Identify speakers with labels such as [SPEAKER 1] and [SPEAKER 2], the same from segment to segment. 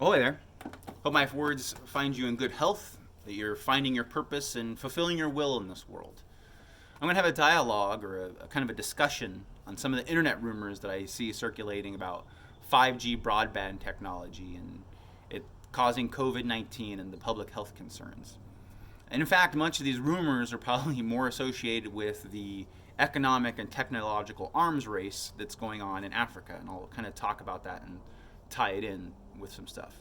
[SPEAKER 1] Oh, hey there. Hope my words find you in good health, that you're finding your purpose and fulfilling your will in this world. I'm going to have a dialogue or a kind of a discussion on some of the internet rumors that I see circulating about 5G broadband technology and it causing COVID-19 and the public health concerns. And in fact, much of these rumors are probably more associated with the economic and technological arms race that's going on in Africa. And I'll kind of talk about that and tie it in with some stuff.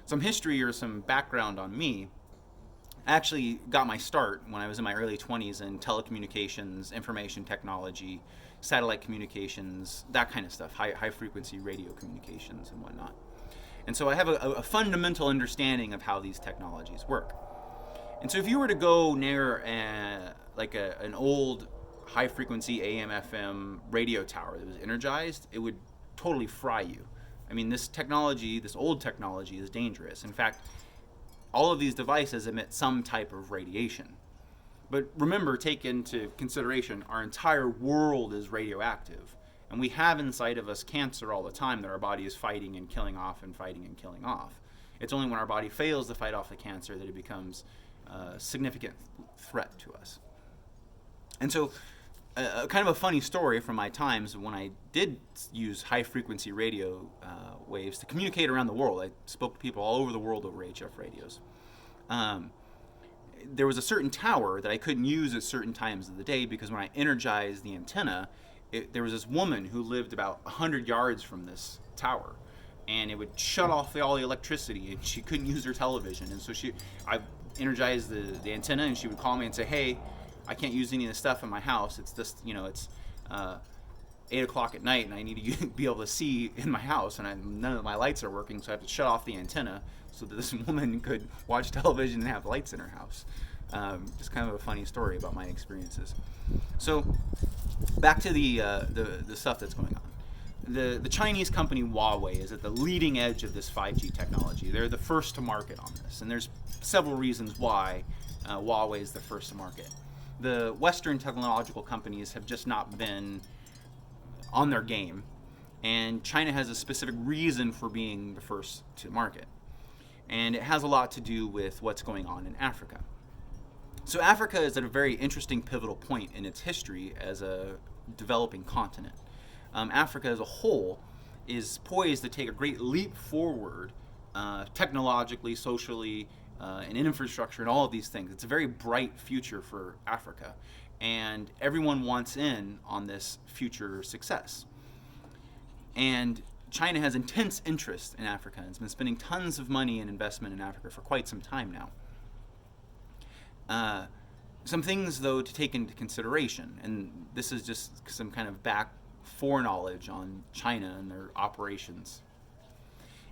[SPEAKER 1] Some history or some background on me. I actually got my start when I was in my early 20s in telecommunications, information technology, satellite communications, that kind of stuff, high frequency radio communications and whatnot. And so I have a fundamental understanding of how these technologies work. And so if you were to go near an old high frequency AM FM radio tower that was energized, it would totally fry you. I mean, this technology, this old technology, is dangerous. In fact, all of these devices emit some type of radiation. But remember, take into consideration, our entire world is radioactive. And we have inside of us cancer all the time that our body is fighting and killing off and fighting and killing off. It's only when our body fails to fight off the cancer that it becomes a significant threat to us. And so, kind of a funny story from my times when I did use high-frequency radio waves to communicate around the world. I spoke to people all over the world over HF radios. There was a certain tower that I couldn't use at certain times of the day because when I energized the antenna, there was this woman who lived about 100 yards from this tower. And it would shut off all the electricity, and she couldn't use her television. And so I energized the antenna, and she would call me and say, "Hey, I can't use any of the stuff in my house. It's this, it's 8 o'clock at night, and I need to be able to see in my house, and none of my lights are working, so I have to shut off the antenna so that this woman could watch television and have lights in her house." Just kind of a funny story about my experiences. So back to the stuff that's going on. The Chinese company Huawei is at the leading edge of this 5G technology. They're the first to market on this, and there's several reasons why Huawei is the first to market. The Western technological companies have just not been on their game, and China has a specific reason for being the first to market. And it has a lot to do with what's going on in Africa. So Africa is at a very interesting pivotal point in its history as a developing continent. Africa as a whole is poised to take a great leap forward technologically, socially, and infrastructure and all of these things. It's a very bright future for Africa, and everyone wants in on this future success. And China has intense interest in Africa and has been spending tons of money and investment in Africa for quite some time now. Some things, though, to take into consideration, and this is just some kind of back foreknowledge on China and their operations.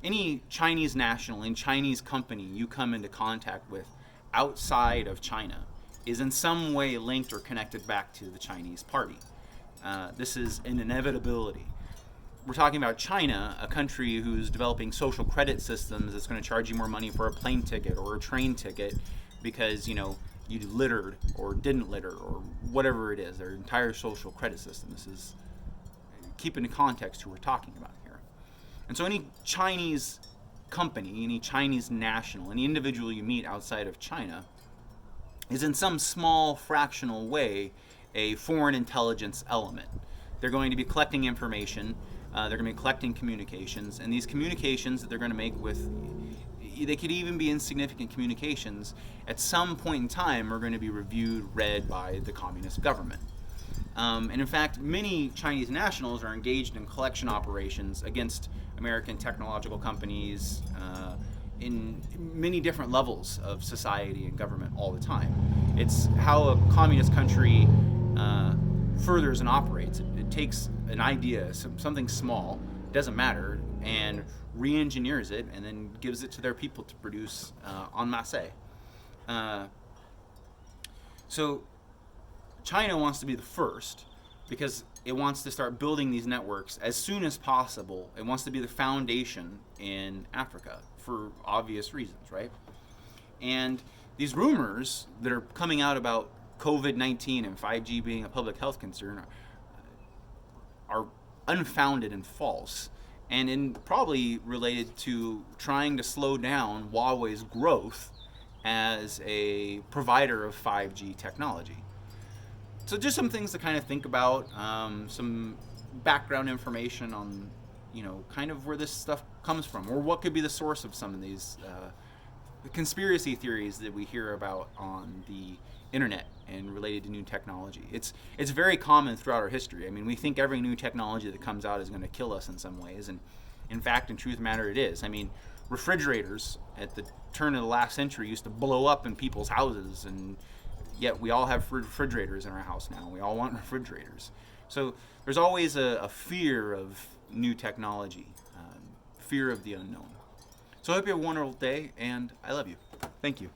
[SPEAKER 1] Any Chinese national and Chinese company you come into contact with outside of China is in some way linked or connected back to the Chinese party. This is an inevitability. We're talking about China, a country who's developing social credit systems that's going to charge you more money for a plane ticket or a train ticket because, you littered or didn't litter or whatever it is, their entire social credit system. This is, keep in context who we're talking about here. And so any Chinese company, any Chinese national, any individual you meet outside of China is in some small fractional way a foreign intelligence element. They're going to be collecting information, they're going to be collecting communications, and these communications that they're going to make they could even be insignificant communications, at some point in time are going to be reviewed, read by the communist government. And in fact, many Chinese nationals are engaged in collection operations against American technological companies in many different levels of society and government all the time. It's how a communist country furthers and operates. It takes an idea, something small, doesn't matter, and re-engineers it and then gives it to their people to produce en masse. So China wants to be the first because it wants to start building these networks as soon as possible. It wants to be the foundation in Africa for obvious reasons, right? And these rumors that are coming out about COVID-19 and 5G being a public health concern are unfounded and false. and probably related to trying to slow down Huawei's growth as a provider of 5G technology. So just some things to kind of think about, some background information on, kind of where this stuff comes from, or what could be the source of some of these conspiracy theories that we hear about on the internet and related to new technology. It's very common throughout our history. I mean, we think every new technology that comes out is going to kill us in some ways, and in fact, in truth matter, it is. I mean, refrigerators at the turn of the last century used to blow up in people's houses, and yet we all have refrigerators in our house now. We all want refrigerators. So there's always a fear of new technology, fear of the unknown. So I hope you have a wonderful day, and I love you. Thank you.